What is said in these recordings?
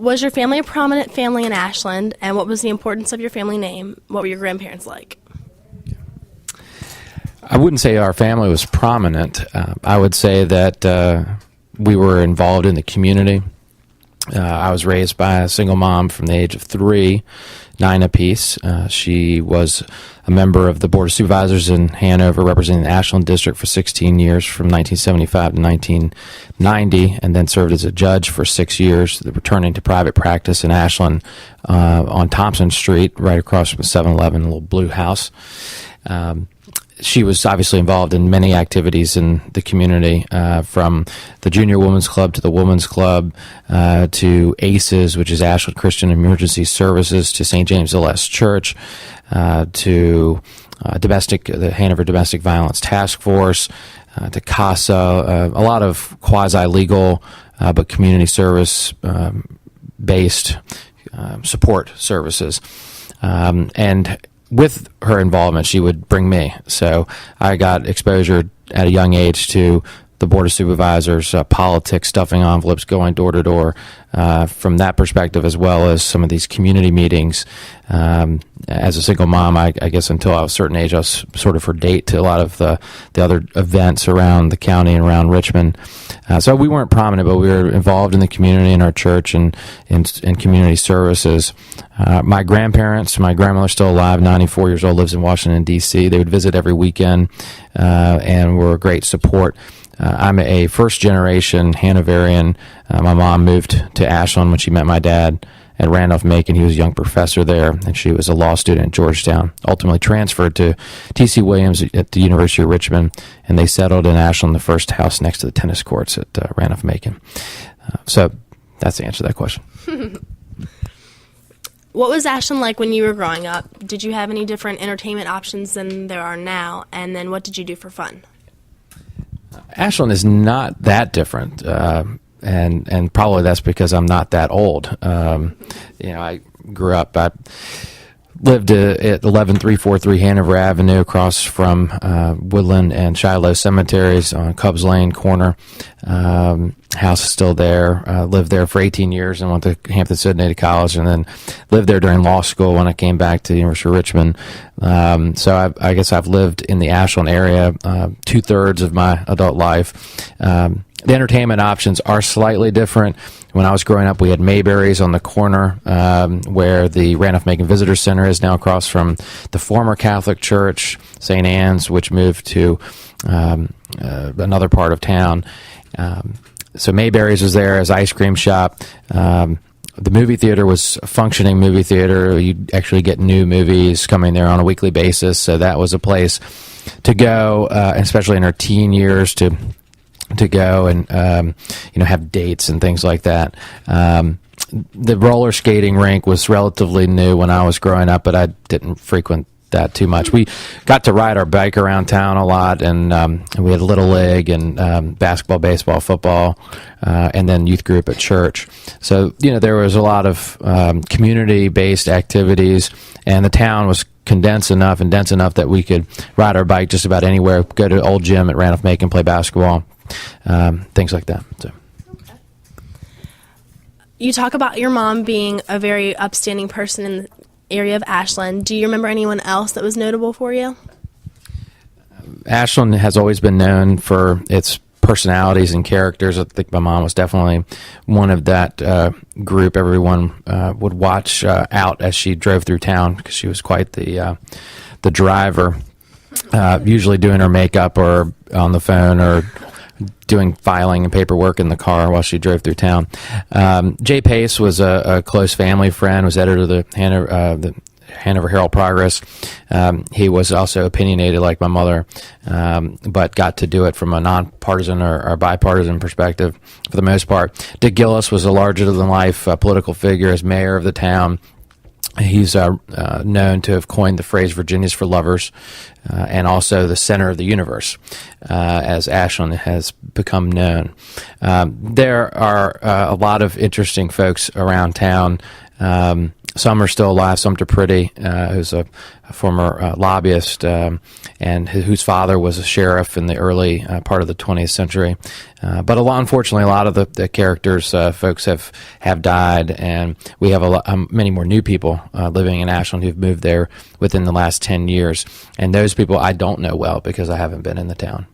Was your family a prominent family in Ashland, and what was the importance of your family name? What were your grandparents like? I wouldn't say our family was prominent. I would say that we were involved in the community. I was raised by a single mom from the age of 3, 9 apiece. She was a member of the Board of Supervisors in Hanover, representing the Ashland District for 16 years from 1975 to 1990, and then served as a judge for 6 years, returning to private practice in Ashland on Thompson Street, right across from 7-Eleven, a little blue house. She was obviously involved in many activities in the community, from the Junior Women's Club to the Women's Club, to ACES, which is Ashland Christian Emergency Services, to St. James the Less Church, to the Hanover Domestic Violence Task Force, to CASA, a lot of quasi-legal but community service based support services. And with her involvement, she would bring me. So I got exposure at a young age to the Board of Supervisors, politics, stuffing envelopes, going door to door, from that perspective, as well as some of these community meetings. As a single mom, I guess until I was a certain age, I was sort of her date to a lot of the other events around the county and around Richmond. So we weren't prominent, but we were involved in the community, in our church, and in community services. My grandparents, my grandmother's still alive, 94 years old, lives in Washington, D.C. They would visit every weekend and were a great support. I'm a first-generation Hanoverian. My mom moved to Ashland when she met my dad at Randolph-Macon. He was a young professor there, and she was a law student at Georgetown. Ultimately transferred to T.C. Williams at the University of Richmond, and they settled in Ashland, the first house next to the tennis courts at Randolph-Macon. So that's the answer to that question. What was Ashland like when you were growing up? Did you have any different entertainment options than there are now? And then what did you do for fun? Ashland is not that different, and probably that's because I'm not that old. I grew up, I lived at 11343 Hanover Avenue, across from Woodland and Shiloh cemeteries on Cubs Lane corner. House is still there. Lived there for 18 years and went to Hampton-Sydney College, and then lived there during law school when I came back to the University of Richmond. So I guess I've lived in the Ashland area 2/3 of my adult life. The entertainment options are slightly different. When I was growing up, we had Mayberry's on the corner where the Randolph-Macon Visitor Center is, now across from the former Catholic Church, St. Anne's, which moved to another part of town. So Mayberry's was there as ice cream shop. The movie theater was a functioning movie theater. You'd actually get new movies coming there on a weekly basis, so that was a place to go, especially in our teen years, to go and have dates and things like that. The roller skating rink was relatively new when I was growing up, but I didn't frequent that too much. We got to ride our bike around town a lot, and we had Little League and basketball, baseball, football, and then youth group at church. So there was a lot of community-based activities, and the town was condensed enough and dense enough that we could ride our bike just about anywhere, go to old gym at Randolph-Macon, play basketball, things like that. So. Okay. You talk about your mom being a very upstanding person in the area of Ashland. Do you remember anyone else that was notable for you? Ashland has always been known for its personalities and characters. I think my mom was definitely one of that group. Everyone would watch out as she drove through town, because she was quite the driver, usually doing her makeup or on the phone or doing filing and paperwork in the car while she drove through town. Jay Pace was a close family friend, was editor of the Hanover Herald Progress. He was also opinionated like my mother, but got to do it from a nonpartisan or bipartisan perspective for the most part. Dick Gillis was a larger-than-life political figure as mayor of the town. He's known to have coined the phrase "Virginia's for lovers," and also the center of the universe, as Ashland has become known. There are a lot of interesting folks around town. Some are still alive. Sumter Pretty, who's a former lobbyist, and whose father was a sheriff in the early part of the 20th century. But unfortunately, a lot of the characters, folks have died, and we have many more new people living in Ashland who've moved there within the last 10 years. And those people I don't know well because I haven't been in the town.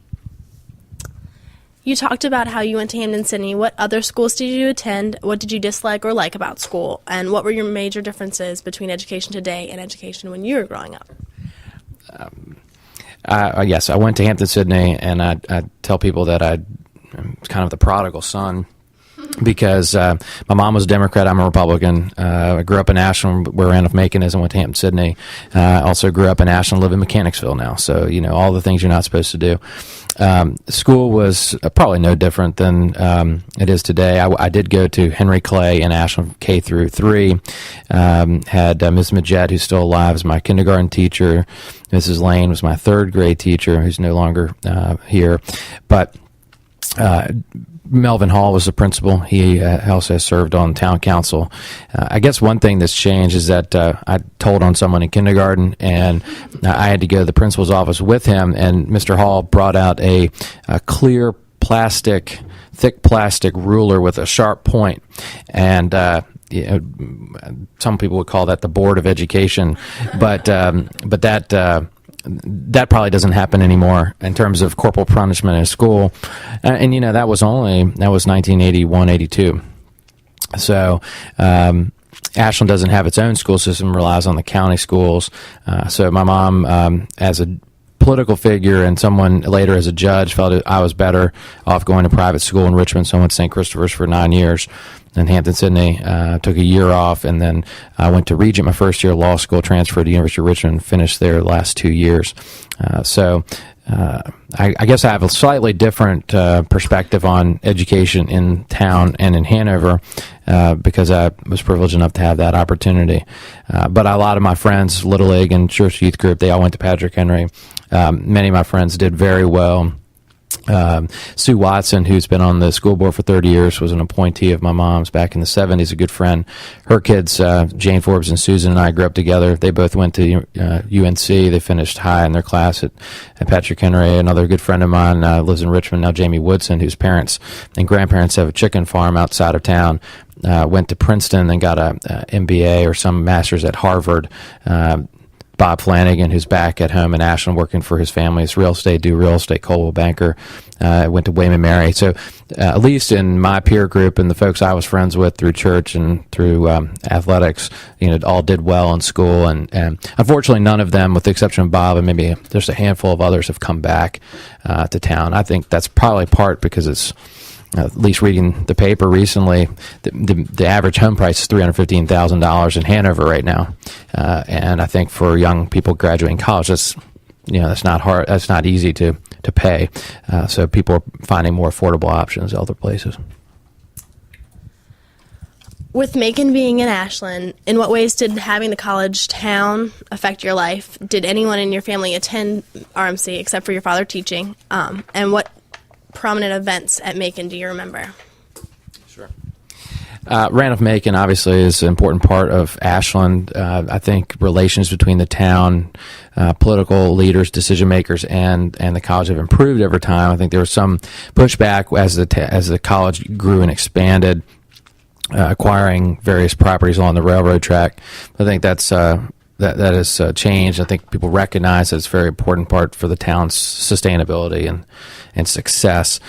You talked about how you went to Hampden-Sydney. What other schools did you attend? What did you dislike or like about school? And what were your major differences between education today and education when you were growing up? Yes, I went to Hampden-Sydney, and I tell people that I'm kind of the prodigal son because my mom was a Democrat, I'm a Republican. I grew up in Ashland where Randolph-Macon is and went to Hampden-Sydney. I also grew up in Ashland, live in Mechanicsville now, so all the things you're not supposed to do. School was probably no different than it is today. I did go to Henry Clay in Ashland K through 3. Had Ms. Majette, who's still alive, as my kindergarten teacher. Mrs. Lane was my third grade teacher, who's no longer here. But Melvin Hall was the principal. He also served on town council. I guess one thing that's changed is that I told on someone in kindergarten, and I had to go to the principal's office with him, and Mr. Hall brought out a clear thick plastic ruler with a sharp point, and some people would call that the Board of Education, but that probably doesn't happen anymore in terms of corporal punishment in school. And, that was 1981, 82. So, Ashland doesn't have its own school system, relies on the county schools. So my mom, as a political figure and someone later as a judge, felt I was better off going to private school in Richmond. So I went to St. Christopher's for 9 years. In Hampden-Sydney, took a year off, and then I went to Regent my first year of law school, transferred to the University of Richmond, finished there the last 2 years. I guess I have a slightly different perspective on education in town and in Hanover because I was privileged enough to have that opportunity. But a lot of my friends, Little League and Church Youth Group, they all went to Patrick Henry. Many of my friends did very well. Sue Watson, who's been on the school board for 30 years, was an appointee of my mom's back in the 70s, a good friend. Her kids, Jane Forbes and Susan, and I grew up together. They both went to UNC. They finished high in their class at Patrick Henry. Another good friend of mine lives in Richmond now, Jamie Woodson, whose parents and grandparents have a chicken farm outside of town. Went to Princeton and got a MBA or some master's at Harvard. Bob Flanagan, who's back at home in Ashland working for his family's real estate, Coldwell Banker, went to William & Mary. So at least in my peer group and the folks I was friends with through church and through athletics, all did well in school. And unfortunately, none of them, with the exception of Bob and maybe just a handful of others, have come back to town. I think that's probably part because it's, at least reading the paper recently, the average home price is $315,000 in Hanover right now, and I think for young people graduating college, that's not hard. That's not easy to pay. So people are finding more affordable options other places. With Macon being in Ashland, in what ways did having the college town affect your life? Did anyone in your family attend RMC except for your father teaching? And what prominent events at Macon do you remember? Sure. Randolph-Macon obviously is an important part of Ashland. I think relations between the town, political leaders, decision makers, and the college have improved over time. I think there was some pushback as the college grew and expanded, acquiring various properties along the railroad track. I think that has changed. I think people recognize that it's a very important part for the town's sustainability and success.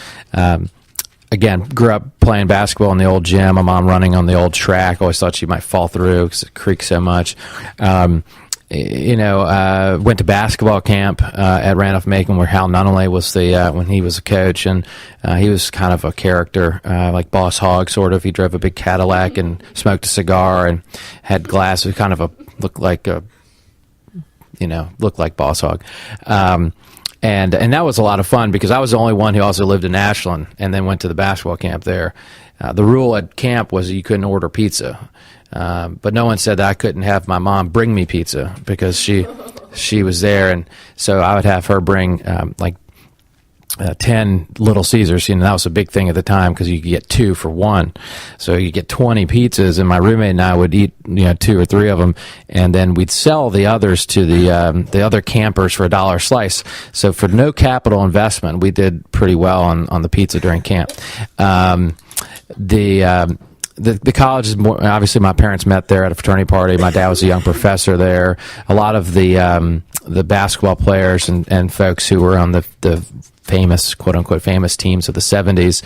Again, grew up playing basketball in the old gym. My mom running on the old track. Always thought she might fall through because it creaks so much. Went to basketball camp at Randolph-Macon, where Hal Nunnally was when he was a coach, and he was kind of a character, like Boss Hogg, sort of. He drove a big Cadillac and smoked a cigar and had glasses, kind of looked like Boss Hogg. And that was a lot of fun because I was the only one who also lived in Ashland and then went to the basketball camp there. The rule at camp was you couldn't order pizza. But no one said that I couldn't have my mom bring me pizza because she was there. And so I would have her bring 10 Little Caesars. That was a big thing at the time because you could get 2 for 1. So you get 20 pizzas, and my roommate and I would eat 2 or 3 of them, and then we'd sell the others to the other campers for $1 a slice. So for no capital investment, we did pretty well on the pizza during camp. The college is more, obviously my parents met there at a fraternity party. My dad was a young professor there. A lot of the basketball players and folks who were on the famous, quote unquote, famous teams of the 70s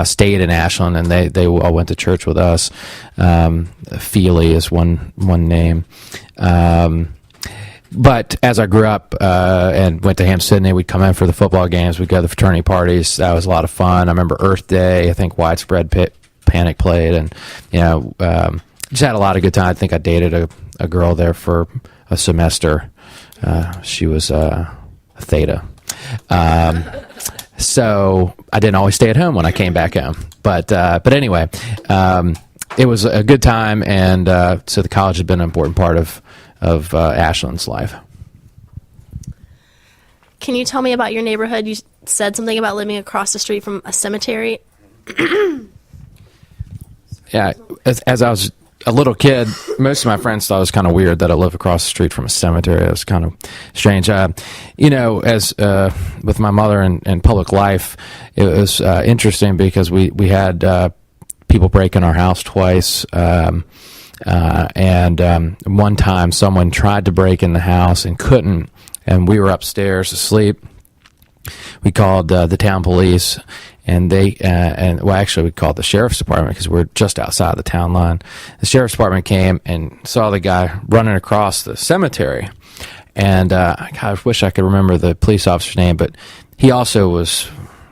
stayed in Ashland, and they all went to church with us. Feely is one name. But as I grew up and went to Ham Sydney, we'd come in for the football games. We'd go to the fraternity parties. That was a lot of fun. I remember Earth Day. I think Widespread Panic played, and just had a lot of good time. I think I dated a girl there for a semester. She was a Theta. So I didn't always stay at home when I came back home. But anyway, it was a good time, and so the college has been an important part of Ashland's life. Can you tell me about your neighborhood? You said something about living across the street from a cemetery. Yeah, as I was a little kid, most of my friends thought it was kind of weird that I live across the street from a cemetery. It was kind of strange. As with my mother in public life, it was interesting because we had people break in our house twice. And one time someone tried to break in the house and couldn't, and we were upstairs asleep. We called the town police, and actually we called the sheriff's department because we're just outside the town line. The sheriff's department came and saw the guy running across the cemetery, and I wish I could remember the police officer's name, but he also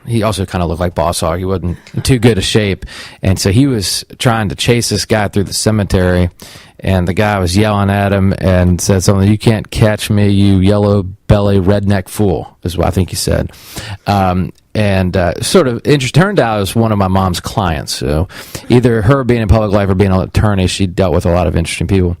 kind of looked like Boss Hog. He wasn't in too good a shape, and so he was trying to chase this guy through the cemetery, and the guy was yelling at him and said something, "You can't catch me, you yellow belly redneck fool," is what I think he said. Turned out it was one of my mom's clients. So either her being in public life or being an attorney, she dealt with a lot of interesting people.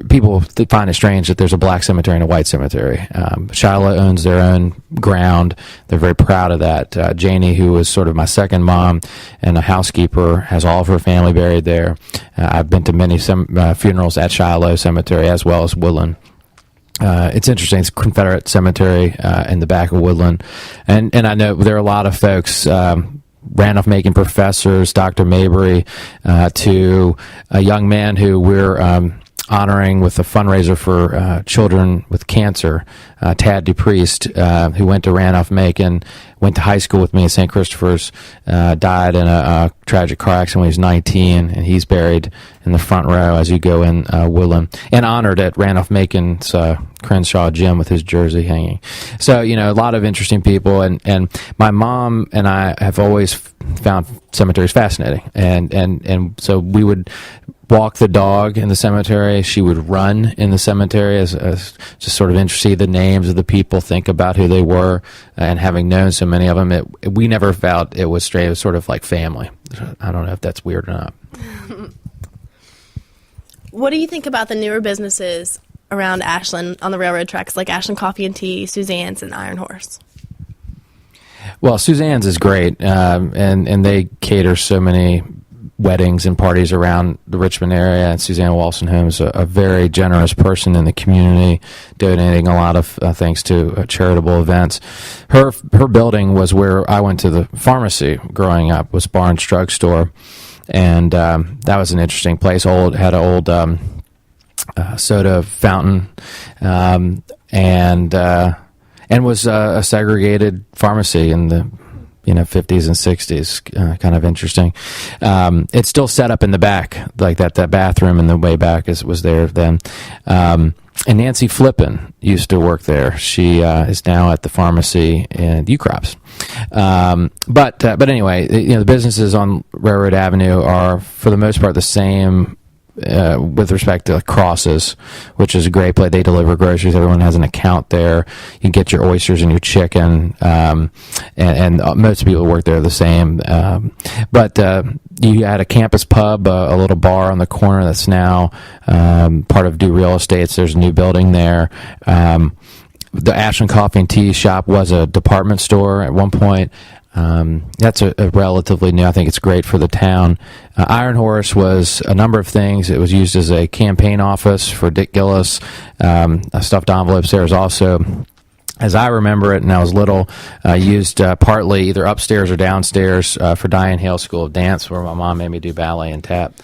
People find it strange that there's a black cemetery and a white cemetery. Shiloh owns their own ground. They're very proud of that. Janie, who was sort of my second mom and a housekeeper, has all of her family buried there. I've been to many funerals at Shiloh Cemetery as well as Woodland. It's interesting. It's a Confederate cemetery in the back of Woodland. And I know there are a lot of folks, Randolph-Macon professors, Dr. Mabry, to a young man who we're honoring with a fundraiser for children with cancer, Tad DuPriest, who went to Randolph-Macon, went to high school with me at St. Christopher's, died in a tragic car accident when he was 19, and he's buried in the front row as you go in Woodland, and honored at Randolph-Macon's Crenshaw Gym with his jersey hanging. So, a lot of interesting people, and my mom and I have always found cemeteries fascinating, and so we would walk the dog in the cemetery. She would run in the cemetery as just sort of interested in the names of the people, think about who they were, and having known so many of them, we never felt it was straight. It was sort of like family. I don't know if that's weird or not. What do you think about the newer businesses around Ashland on the railroad tracks, like Ashland Coffee and Tea, Suzanne's, and Iron Horse? Well, Suzanne's is great, and they cater so many weddings and parties around the Richmond area, and Suzanne Walsenholm's a very generous person in the community, donating a lot of things to charitable events. Her building was where I went to the pharmacy growing up, was Barnes Drug Store, and that was an interesting place. Had an old soda fountain, and was a segregated pharmacy in the 50s and 60s, kind of interesting. It's still set up in the back, like that bathroom in the way back was there then. And Nancy Flippin used to work there. She is now at the pharmacy in Ucrops. But anyway, the businesses on Railroad Avenue are, for the most part, the same with respect to Crosses, which is a great place. They deliver groceries. Everyone has an account there. You can get your oysters and your chicken, and most people who work there are the same. But you had a campus pub, a little bar on the corner that's now part of Due Real Estates. There's a new building there. the Ashland Coffee and Tea Shop was a department store at one point. That's a relatively new. I think it's great for the town. Iron Horse was a number of things. It was used as a campaign office for Dick Gillis. Stuffed envelopes there is also, as I remember it, and I was little, used partly either upstairs or downstairs for Diane Hale School of Dance, where my mom made me do ballet and tap.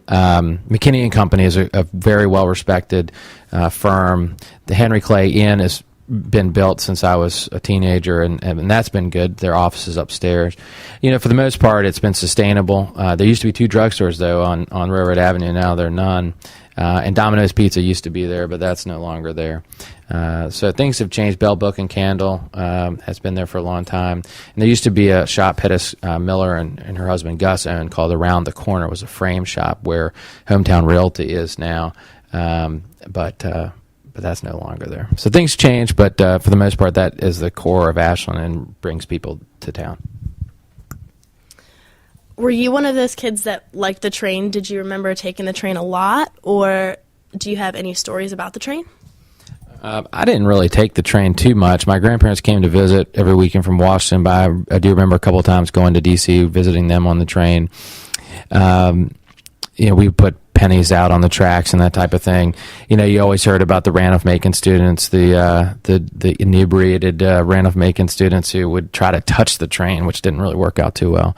McKinney and Company is a very well-respected firm. The Henry Clay Inn has been built since I was a teenager, and that's been good. Their office is upstairs. For the most part, it's been sustainable. There used to be 2 drugstores, though, on Railroad Avenue. Now there are none. And Domino's Pizza used to be there, but that's no longer there. So things have changed. Bell Book and Candle has been there for a long time. And there used to be a shop Pettis Miller and her husband Gus owned called Around the Corner. It was a frame shop where Hometown Realty is now. But that's no longer there. So things change, but for the most part, that is the core of Ashland and brings people to town. Were you one of those kids that liked the train? Did you remember taking the train a lot, or do you have any stories about the train? I didn't really take the train too much. My grandparents came to visit every weekend from Washington, but I do remember a couple of times going to D.C., visiting them on the train. We put pennies out on the tracks and that type of thing. You always heard about the Randolph-Macon students, the inebriated Randolph-Macon students who would try to touch the train, which didn't really work out too well.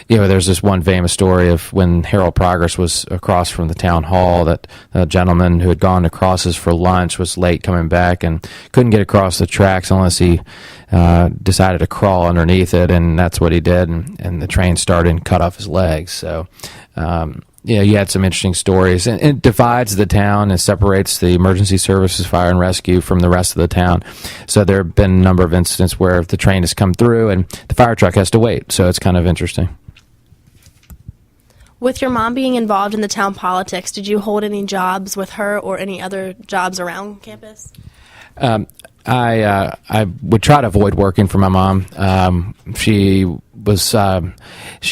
There's this one famous story of when Herald Progress was across from the town hall, that a gentleman who had gone to Crosses for lunch was late coming back and couldn't get across the tracks unless he decided to crawl underneath it, and that's what he did, and the train started and cut off his legs. So you had some interesting stories, and it divides the town and separates the emergency services, fire and rescue, from the rest of the town. So there have been a number of incidents where the train has come through and the fire truck has to wait. So it's kind of interesting. With your mom being involved in the town politics, did you hold any jobs with her or any other jobs around campus? I would try to avoid working for my mom. She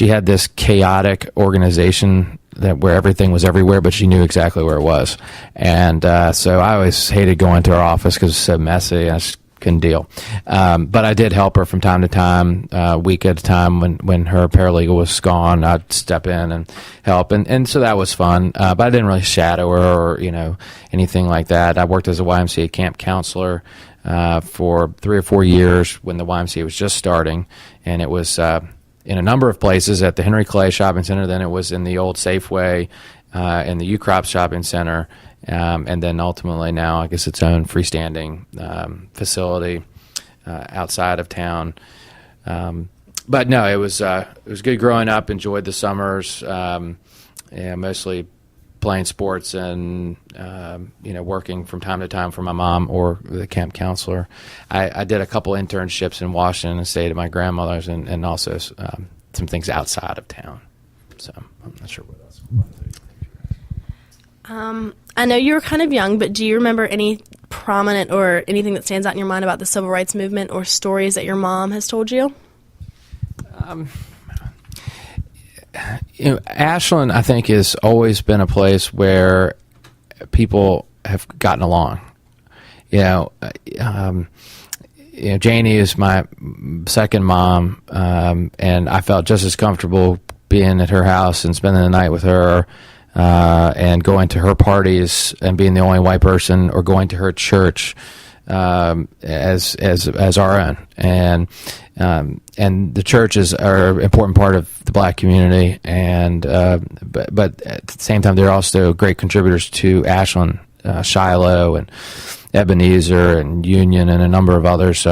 had this chaotic organization where everything was everywhere, but she knew exactly where it was. And so I always hated going to her office because it was so messy. I just couldn't deal. But I did help her from time to time, a week at a time. When her paralegal was gone, I'd step in and help. And so that was fun. But I didn't really shadow her or, anything like that. I worked as a YMCA camp counselor for 3 or 4 years when the YMCA was just starting. And it was in a number of places at the Henry Clay Shopping Center. Then it was in the old Safeway, in the U-Crop Shopping Center. And then ultimately now, I guess, its own freestanding facility outside of town. But no, it was good growing up. Enjoyed the summers, mostly playing sports and working from time to time for my mom or the camp counselor. I did a couple internships in Washington and stayed at my grandmother's, and also some things outside of town. So I'm not sure what else. I know you were kind of young, but do you remember any prominent or anything that stands out in your mind about the civil rights movement or stories that your mom has told you? Ashland, I think, has always been a place where people have gotten along. Janie is my second mom, and I felt just as comfortable being at her house and spending the night with her, and going to her parties and being the only white person, or going to her church as our own. And the churches are an important part of the black community, and but at the same time, they're also great contributors to Ashland, Shiloh, and Ebenezer, and Union, and a number of others.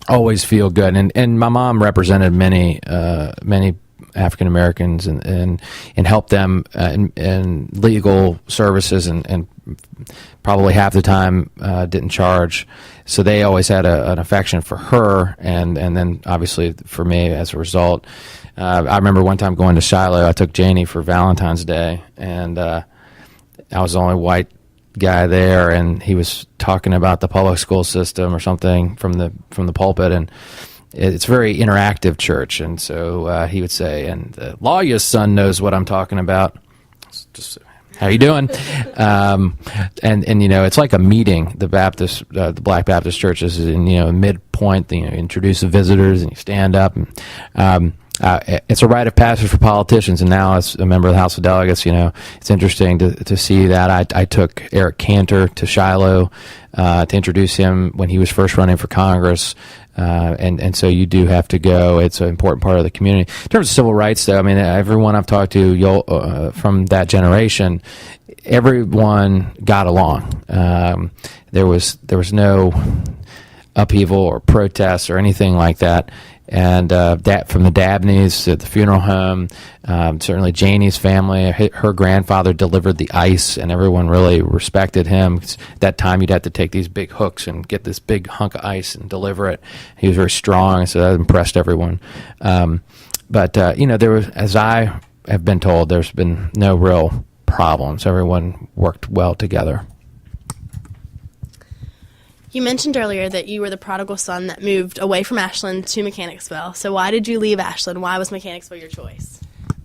Always feel good, and my mom represented many African Americans and helped them in legal services, and probably half the time didn't charge. So they always had an affection for her, and then obviously for me as a result. I remember one time going to Shiloh. I took Janie for Valentine's Day, and I was the only white guy there, and he was talking about the public school system or something from the pulpit, and it's a very interactive church, and so he would say, and the lawyer's son knows what I'm talking about. Just how you doing? And you know, it's like a meeting. The Black Baptist Church is in, you know, midpoint. You know, introduce the visitors and you stand up. And, it's a rite of passage for politicians, and now as a member of the House of Delegates, you know, it's interesting to see that. I took Eric Cantor to Shiloh to introduce him when he was first running for Congress, and so you do have to go. It's an important part of the community. In terms of civil rights, though, I mean, everyone I've talked to from that generation, everyone got along. There was no upheaval or protests or anything like that. And that from the Dabneys at the funeral home, certainly Janie's family, her grandfather delivered the ice, and everyone really respected him. At that time, you'd have to take these big hooks and get this big hunk of ice and deliver it. He was very strong, so that impressed everyone. But you know, there was, as I have been told, there's been no real problems. Everyone worked well together. You mentioned earlier that you were the prodigal son that moved away from Ashland to Mechanicsville. So why did you leave Ashland? Why was Mechanicsville your choice?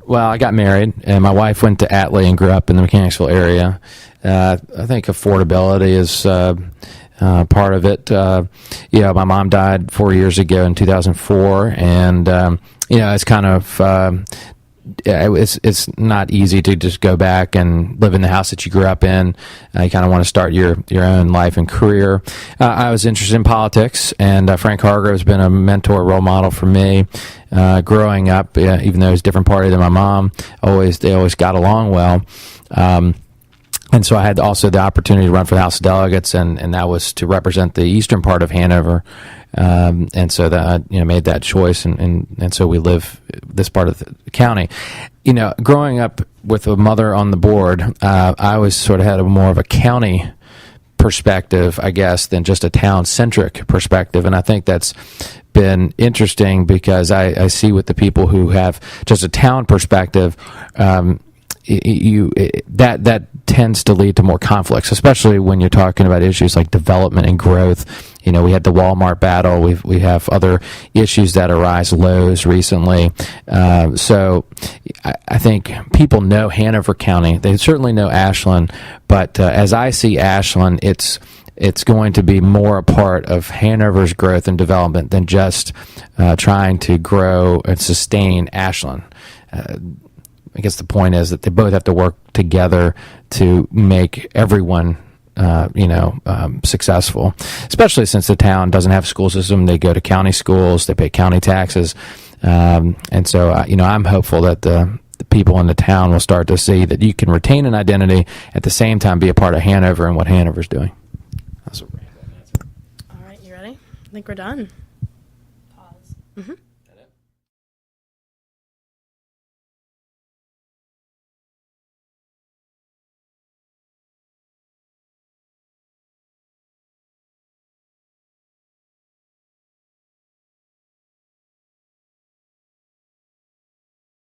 Well, I got married, and my wife went to Atlee and grew up in the Mechanicsville area. I think affordability is part of it. You know, my mom died 4 years ago in 2004, and you know, it's kind of it's not easy to just go back and live in the house that you grew up in. You kind of want to start your own life and career. I was interested in politics, and Frank Hargrove has been a mentor, role model for me. Growing up, even though he's a different party than my mom, they always got along well. And so I had also the opportunity to run for the House of Delegates, and that was to represent the eastern part of Hanover. And so that, you know, made that choice, and so we live this part of the county. You know, growing up with a mother on the board, I always sort of had more of a county perspective, I guess, than just a town-centric perspective, and I think that's been interesting because I see with the people who have just a town perspective, that tends to lead to more conflicts, especially when you're talking about issues like development and growth. You know, we had the Walmart battle. We have other issues that arise, Lowe's recently. So I think people know Hanover County. They certainly know Ashland, but as I see Ashland, it's going to be more a part of Hanover's growth and development than just trying to grow and sustain Ashland. I guess the point is that they both have to work together to make everyone, successful, especially since the town doesn't have a school system. They go to county schools, they pay county taxes. And so, I'm hopeful that the people in the town will start to see that you can retain an identity at the same time be a part of Hanover and what Hanover's doing. That's a All right, you ready? I think we're done. Pause. Mm-hmm.